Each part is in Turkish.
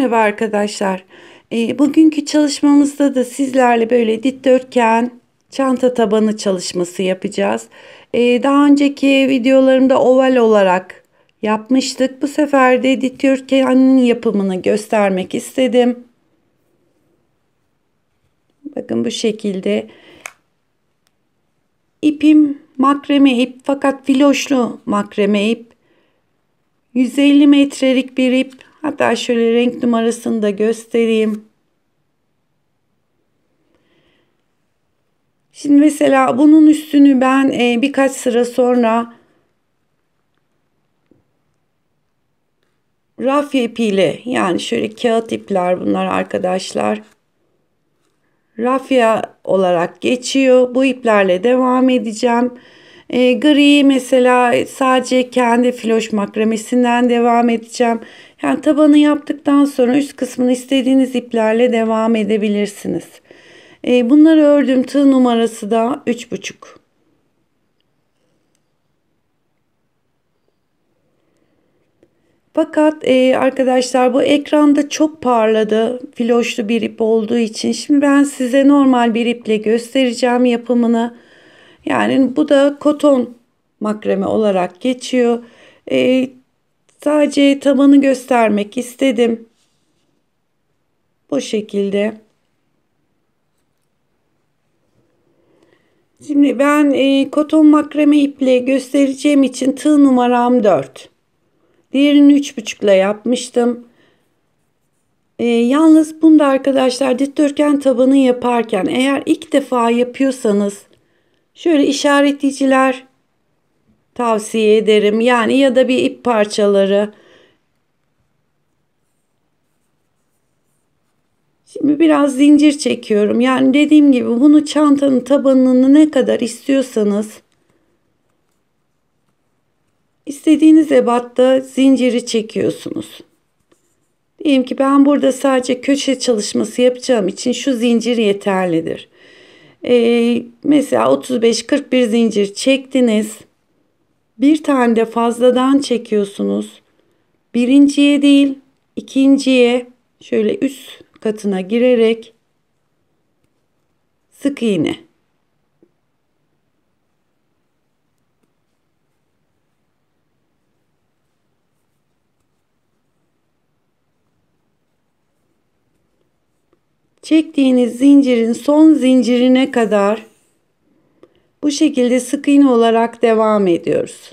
Merhaba arkadaşlar. Bugünkü çalışmamızda da sizlerle böyle dikdörtgen çanta tabanı çalışması yapacağız. Daha önceki videolarımda oval olarak yapmıştık. Bu sefer de dikdörtgenin yapımını göstermek istedim. Bakın bu şekilde. İpim makreme ip, fakat filoşlu makreme ip. 150 metrelik bir ip. Hatta şöyle renk numarasını da göstereyim. Şimdi mesela bunun üstünü ben birkaç sıra sonra rafya ipiyle, yani şöyle kağıt ipler bunlar arkadaşlar. Rafya olarak geçiyor. Bu iplerle devam edeceğim. Gri mesela sadece kendi filoş makremesinden devam edeceğim. Yani tabanı yaptıktan sonra üst kısmını istediğiniz iplerle devam edebilirsiniz. Bunları ördüm. Tığ numarası da 3,5. Fakat arkadaşlar bu ekranda çok parladı. Filoşlu bir ip olduğu için. Şimdi ben size normal bir iple göstereceğim yapımını. Yani bu da koton makrame olarak geçiyor. E, Sadece tabanı göstermek istedim. Bu şekilde. Şimdi ben koton makrame iple göstereceğim için tığ numaram 4. Diğerini 3,5 ile yapmıştım. Yalnız bunda arkadaşlar dikdörtgen tabanı yaparken eğer ilk defa yapıyorsanız şöyle işaretleyiciler tavsiye ederim. Yani ya da bir ip parçaları. Şimdi biraz zincir çekiyorum. Yani dediğim gibi bunu çantanın tabanını ne kadar istiyorsanız istediğiniz ebatta zinciri çekiyorsunuz. Diyelim ki ben burada sadece köşe çalışması yapacağım için şu zincir yeterlidir. Mesela 35-41 zincir çektiniz. Bir tane de fazladan çekiyorsunuz. Birinciye değil, ikinciye şöyle üst katına girerek sık iğne. Çektiğiniz zincirin son zincirine kadar bu şekilde sık iğne olarak devam ediyoruz.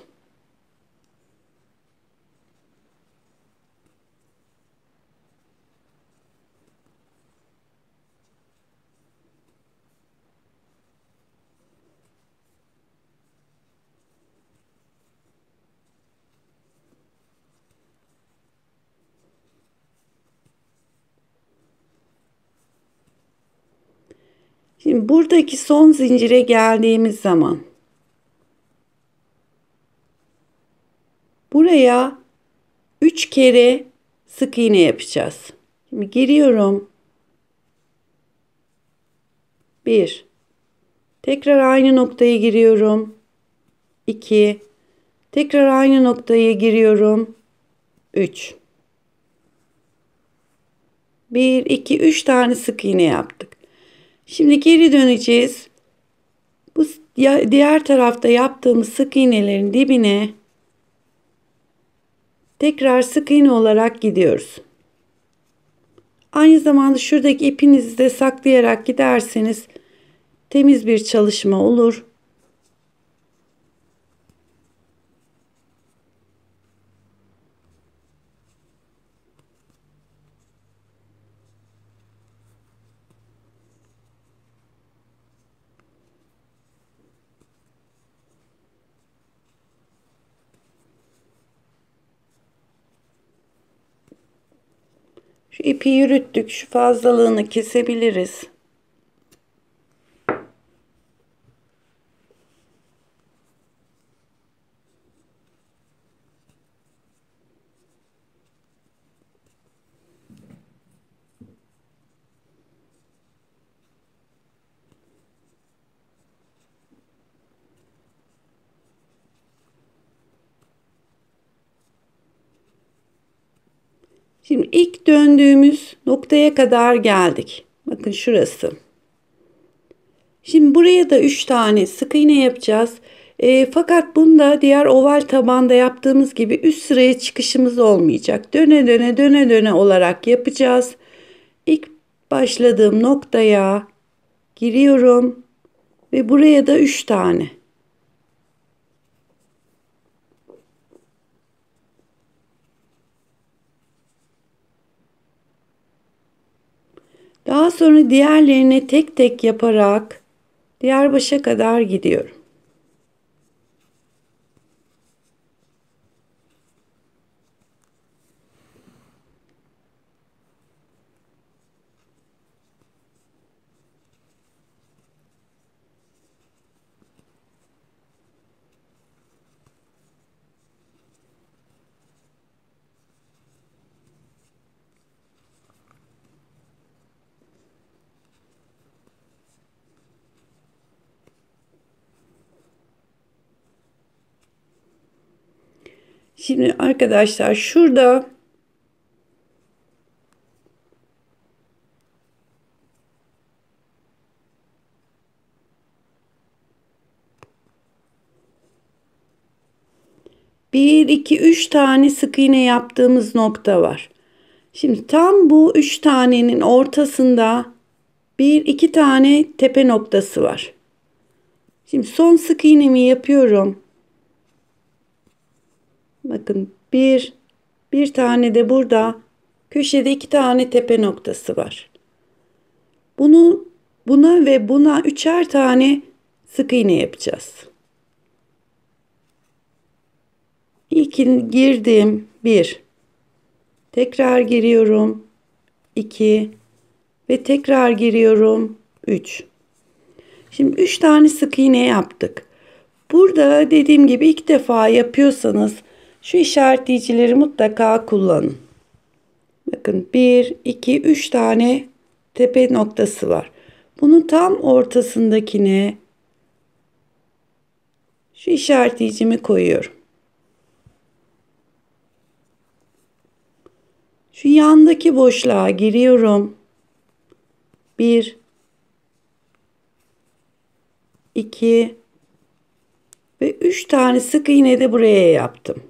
Şimdi buradaki son zincire geldiğimiz zaman buraya 3 kere sık iğne yapacağız. Şimdi giriyorum. 1. Tekrar aynı noktaya giriyorum. 2. Tekrar aynı noktaya giriyorum. 3. 1, 2, 3 tane sık iğne yaptık. Şimdi geri döneceğiz. Bu diğer tarafta yaptığımız sık iğnelerin dibine tekrar sık iğne olarak gidiyoruz. Aynı zamanda şuradaki ipinizi de saklayarak giderseniz temiz bir çalışma olur. Şu ipi yürüttük. Şu fazlalığını kesebiliriz. Şimdi ilk döndüğümüz noktaya kadar geldik. Bakın şurası. Şimdi buraya da 3 tane sık iğne yapacağız. Fakat bunda diğer oval tabanda yaptığımız gibi üst sıraya çıkışımız olmayacak. Döne döne döne döne olarak yapacağız. İlk başladığım noktaya giriyorum ve buraya da 3 tane. Daha sonra diğerlerine tek tek yaparak diğer başa kadar gidiyorum. Şimdi arkadaşlar şurada bir, iki, üç tane sık iğne yaptığımız nokta var. Şimdi tam bu üç tanenin ortasında bir, iki tane tepe noktası var. Şimdi son sık iğnemi yapıyorum. Bakın bir tane de burada köşede iki tane tepe noktası var. Buna ve buna üçer tane sık iğne yapacağız. İlkini girdim. Bir. Tekrar giriyorum. 2 ve tekrar giriyorum. 3. Şimdi 3 tane sık iğne yaptık. Burada dediğim gibi ilk defa yapıyorsanız şu işaretleyicileri mutlaka kullanın. Bakın 1, 2, 3 tane tepe noktası var. Bunun tam ortasındakine şu işaretleyicimi koyuyorum. Şu yandaki boşluğa giriyorum. 1, 2 ve 3 tane sık iğne de buraya yaptım.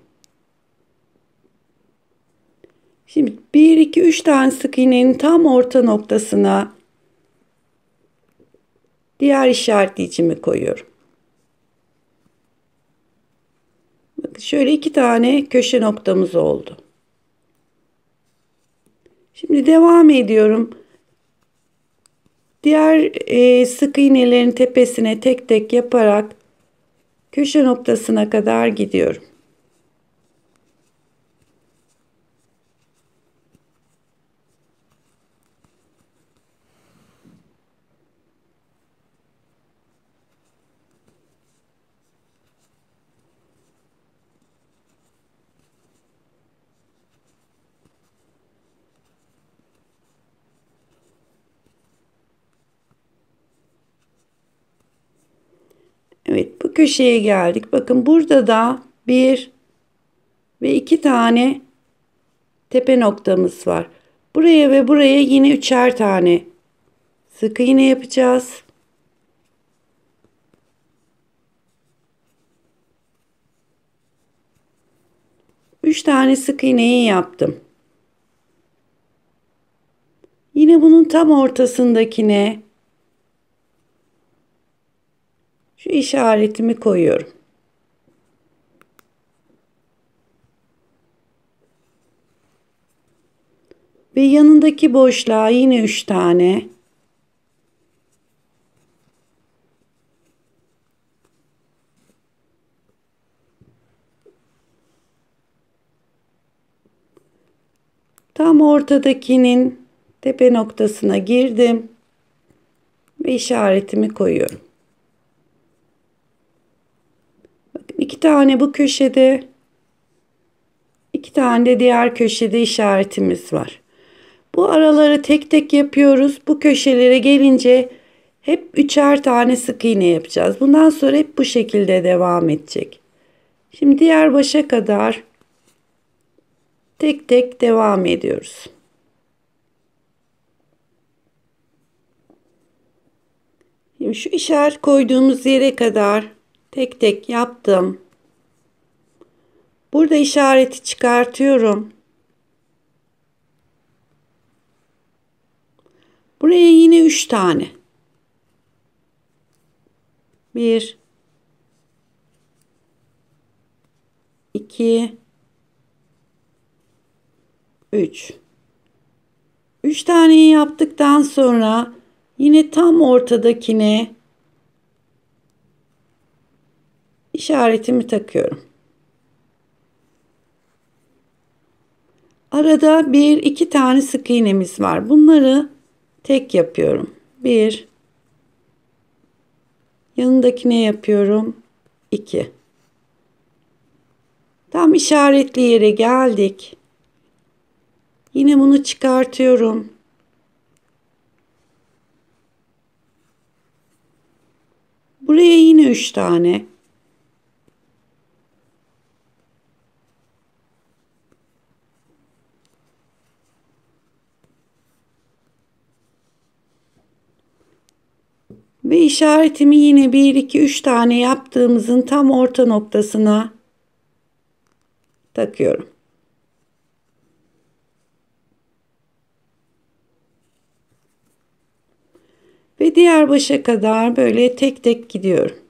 Şimdi 1, 2, 3 tane sık iğnenin tam orta noktasına diğer işaretleyicimi koyuyorum. Bakın şöyle 2 tane köşe noktamız oldu. Şimdi devam ediyorum. Diğer sık iğnelerin tepesine tek tek yaparak köşe noktasına kadar gidiyorum. Evet, bu köşeye geldik. Bakın burada da bir ve iki tane tepe noktamız var. Buraya ve buraya yine üçer tane sık iğne yapacağız. Üç tane sık iğneyi yaptım. Yine bunun tam ortasındakine şu işaretimi koyuyorum. Ve yanındaki boşluğa yine 3 tane. Tam ortadakinin tepe noktasına girdim ve işaretimi koyuyorum. Bakın 2 tane bu köşede, 2 tane de diğer köşede işaretimiz var. Bu araları tek tek yapıyoruz. Bu köşelere gelince hep üçer tane sık iğne yapacağız. Bundan sonra hep bu şekilde devam edecek. Şimdi diğer başa kadar tek tek devam ediyoruz. Şimdi şu işaret koyduğumuz yere kadar tek tek yaptım. Burada işareti çıkartıyorum. Buraya yine 3 tane. 1 2 3 3 taneyi yaptıktan sonra yine tam ortadakine işaretimi takıyorum. Arada 1-2 tane sık iğnemiz var. Bunları tek yapıyorum. 1 yanındakine yapıyorum. 2 tam işaretli yere geldik. Yine bunu çıkartıyorum. Buraya yine 3 tane. Ve işaretimi yine 1 2 3 tane yaptığımızın tam orta noktasına takıyorum. Ve diğer başa kadar böyle tek tek gidiyorum.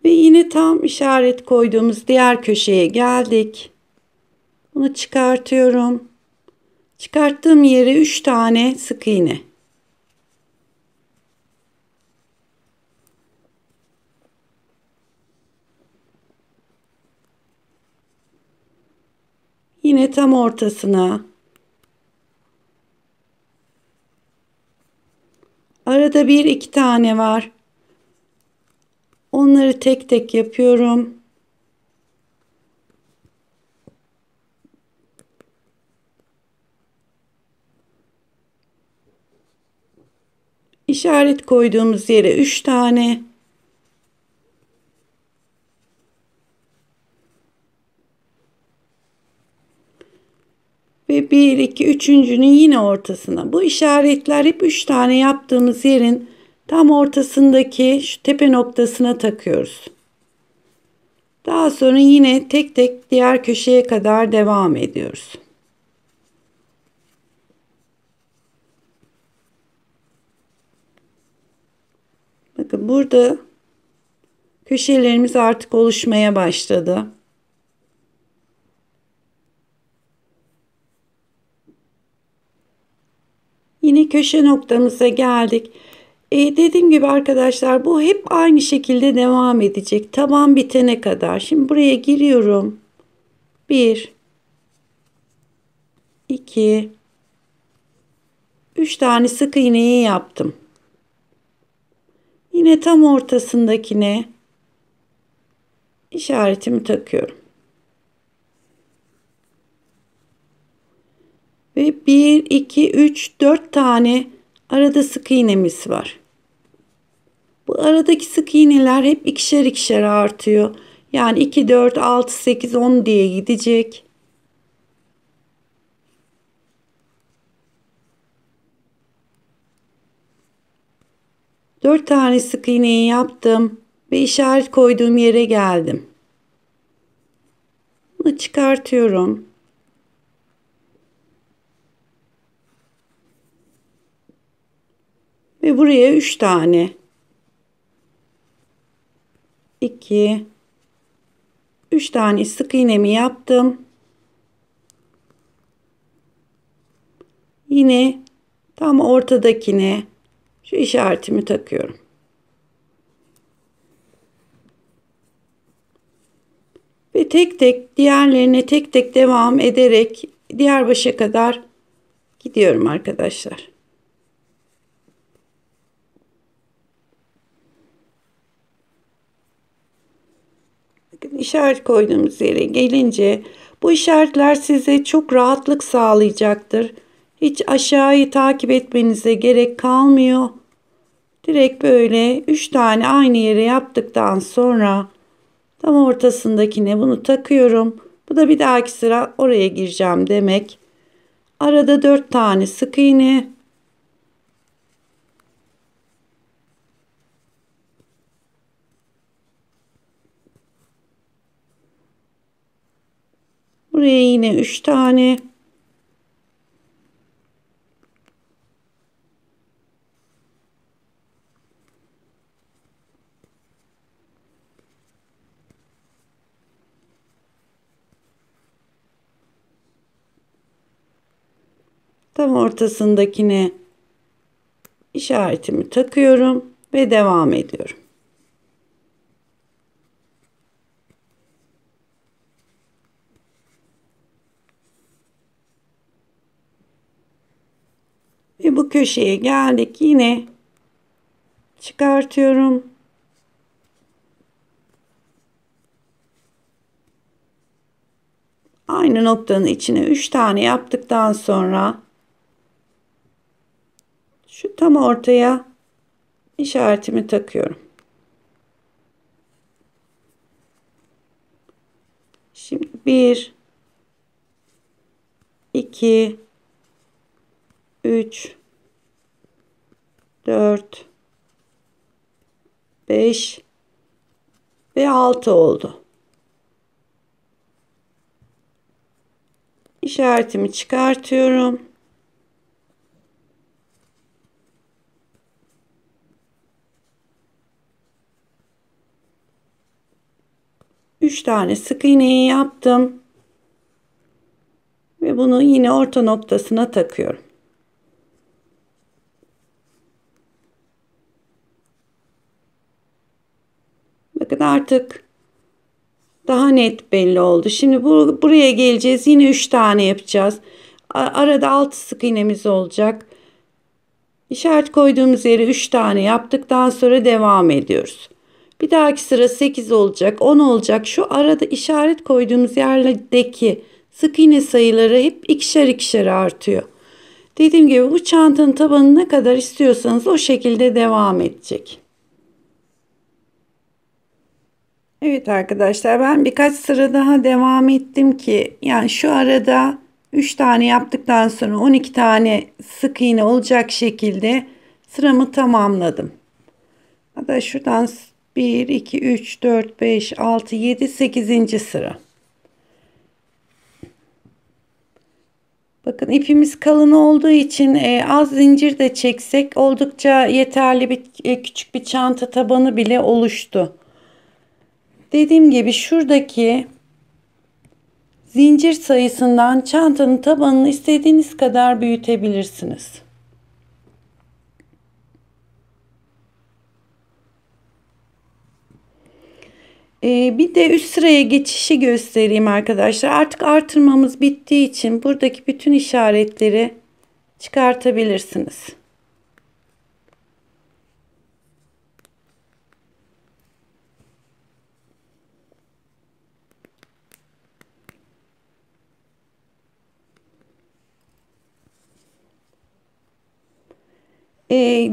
Ve yine tam işaret koyduğumuz diğer köşeye geldik. Bunu çıkartıyorum. Çıkarttığım yere 3 tane sık iğne. Yine tam ortasına. Arada 1-2 tane var. Onları tek tek yapıyorum. İşaret koyduğumuz yere 3 tane. Ve 1 2 üçüncünün yine ortasına. Bu işaretler hep 3 tane yaptığımız yerin tam ortasındaki şu tepe noktasına takıyoruz. Daha sonra yine tek tek diğer köşeye kadar devam ediyoruz. Bakın burada köşelerimiz artık oluşmaya başladı. Yine köşe noktamıza geldik. Dediğim gibi arkadaşlar bu hep aynı şekilde devam edecek. Taban bitene kadar. Şimdi buraya giriyorum. 1 2 3 tane sık iğneyi yaptım. Yine tam ortasındakine işaretimi takıyorum. Ve 1 2 3 4 tane arada sık iğnemiz var. Bu aradaki sık iğneler hep ikişer ikişer artıyor. Yani 2 4 6 8 10 diye gidecek. Dört tane sık iğneyi yaptım ve işaret koyduğum yere geldim. Bunu çıkartıyorum. Ve buraya 3 tane 2 3 tane sık iğnemi yaptım. Yine Tam ortadakine şu işaretimi takıyorum. Ve tek tek diğerlerine tek tek devam ederek diğer başa kadar gidiyorum arkadaşlar. Bakın işaret koyduğumuz yere gelince bu işaretler size çok rahatlık sağlayacaktır. Hiç aşağıyı takip etmenize gerek kalmıyor. Direkt böyle 3 tane aynı yere yaptıktan sonra tam ortasındakine bunu takıyorum. Bu da bir dahaki sıra oraya gireceğim demek. Arada 4 tane sık iğne. Buraya yine 3 tane. Tam ortasındakine işaretimi takıyorum ve devam ediyorum. Ve bu köşeye geldik. Yine çıkartıyorum. Aynı noktanın içine 3 tane yaptıktan sonra şu tam ortaya işaretimi takıyorum. Şimdi 1 2 3 4 5 ve 6 oldu. İşaretimi çıkartıyorum. Üç tane sık iğneyi yaptım. Ve bunu yine orta noktasına takıyorum. Bakın artık daha net belli oldu. Şimdi buraya geleceğiz. Yine 3 tane yapacağız. Arada 6 sık iğnemiz olacak. İşaret koyduğumuz yere 3 tane yaptıktan sonra devam ediyoruz. Bir dahaki sıra 8 olacak, 10 olacak. Şu arada işaret koyduğumuz yerlerdeki sık iğne sayıları hep ikişer ikişer artıyor. Dediğim gibi bu çantanın tabanı ne kadar istiyorsanız o şekilde devam edecek. Evet arkadaşlar, ben birkaç sıra daha devam ettim ki yani şu arada 3 tane yaptıktan sonra 12 tane sık iğne olacak şekilde sıramı tamamladım. Hatta şuradan 1 2 3 4 5 6 7 8. sıra. Bakın ipimiz kalın olduğu için az zincir de çeksek oldukça yeterli bir küçük bir çanta tabanı bile oluştu. Dediğim gibi şuradaki zincir sayısından çantanın tabanını istediğiniz kadar büyütebilirsiniz. Bir de üst sıraya geçişi göstereyim arkadaşlar. Artık artırmamız bittiği için buradaki bütün işaretleri çıkartabilirsiniz.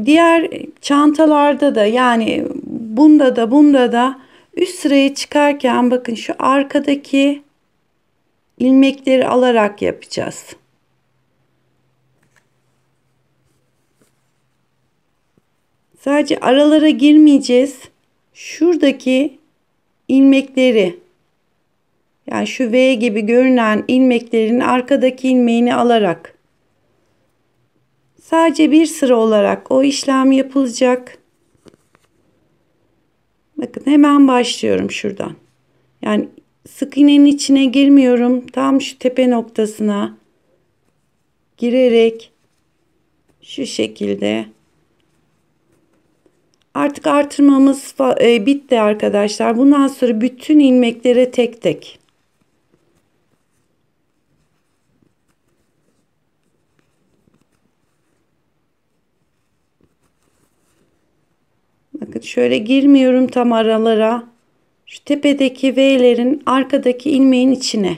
Diğer çantalarda da yani bunda da üst sıraya çıkarken bakın şu arkadaki ilmekleri alarak yapacağız. Sadece aralara girmeyeceğiz. Şuradaki ilmekleri yani şu V gibi görünen ilmeklerin arkadaki ilmeğini alarak sadece bir sıra olarak o işlem yapılacak. Bakın hemen başlıyorum şuradan. Yani sık iğnenin içine girmiyorum. Tam şu tepe noktasına girerek Şu şekilde. Artık artırmamız bitti arkadaşlar. Bundan sonra bütün ilmeklere tek tek. Bakın şöyle girmiyorum tam aralara. Şu tepedeki V'lerin arkadaki ilmeğin içine.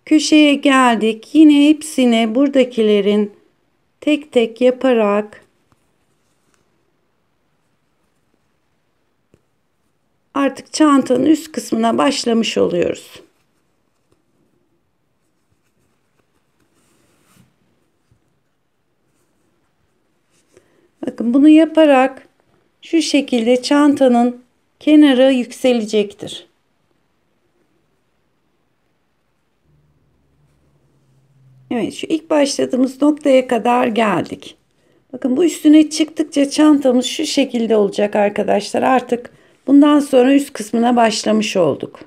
Köşeye geldik. Yine hepsine buradakilerin tek tek yaparak artık çantanın üst kısmına başlamış oluyoruz. Bakın bunu yaparak şu şekilde çantanın kenarı yükselecektir. Evet, şu ilk başladığımız noktaya kadar geldik. Bakın bu üstüne çıktıkça çantamız şu şekilde olacak arkadaşlar. Artık bundan sonra üst kısmına başlamış olduk.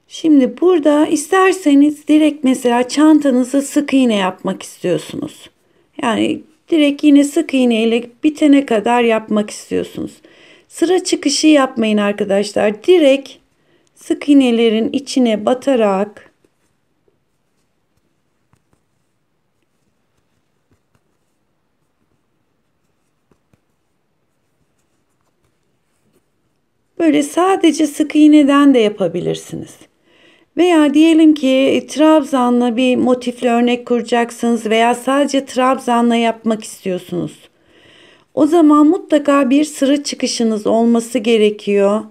Şimdi burada isterseniz direkt mesela çantanızı sık iğne yapmak istiyorsunuz. Yani direkt yine sık iğne ile bitene kadar yapmak istiyorsunuz. Sıra çıkışı yapmayın arkadaşlar. Direkt sık iğnelerin içine batarak böyle sadece sık iğneden de yapabilirsiniz. Veya diyelim ki trabzanla bir motifli örnek kuracaksınız veya sadece trabzanla yapmak istiyorsunuz. O zaman mutlaka bir sıra çıkışınız olması gerekiyor.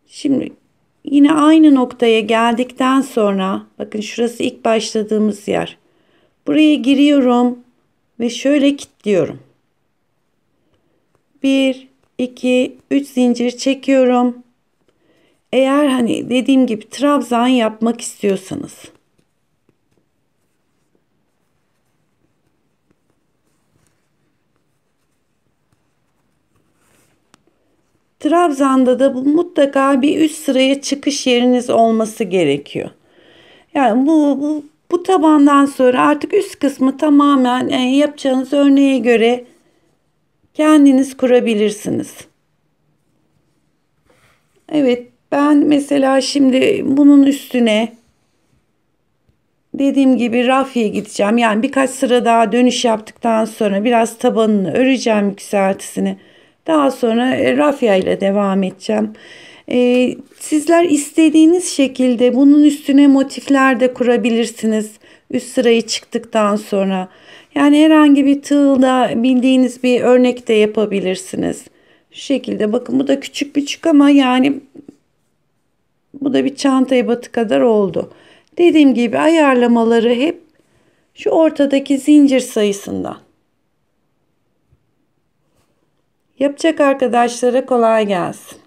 Şimdi yine aynı noktaya geldikten sonra bakın şurası ilk başladığımız yer. Buraya giriyorum ve şöyle kilitliyorum. 1, 2, 3 zincir çekiyorum. Eğer hani dediğim gibi trabzan yapmak istiyorsanız. Trabzanda da bu mutlaka bir üst sıraya çıkış yeriniz olması gerekiyor. Yani bu tabandan sonra artık üst kısmı tamamen yapacağınız örneğe göre kendiniz kurabilirsiniz. Evet, ben mesela şimdi bunun üstüne dediğim gibi rafya gideceğim. Yani birkaç sıra daha dönüş yaptıktan sonra biraz tabanını öreceğim yükseltisini. Daha sonra rafya ile devam edeceğim. Sizler istediğiniz şekilde bunun üstüne motifler de kurabilirsiniz. Üst sırayı çıktıktan sonra. Yani herhangi bir tığla bildiğiniz bir örnek de yapabilirsiniz. Şu şekilde bakın bu da küçük ama yani bu da bir çanta ebatı kadar oldu. Dediğim gibi ayarlamaları hep şu ortadaki zincir sayısından. Yapacak arkadaşlara kolay gelsin.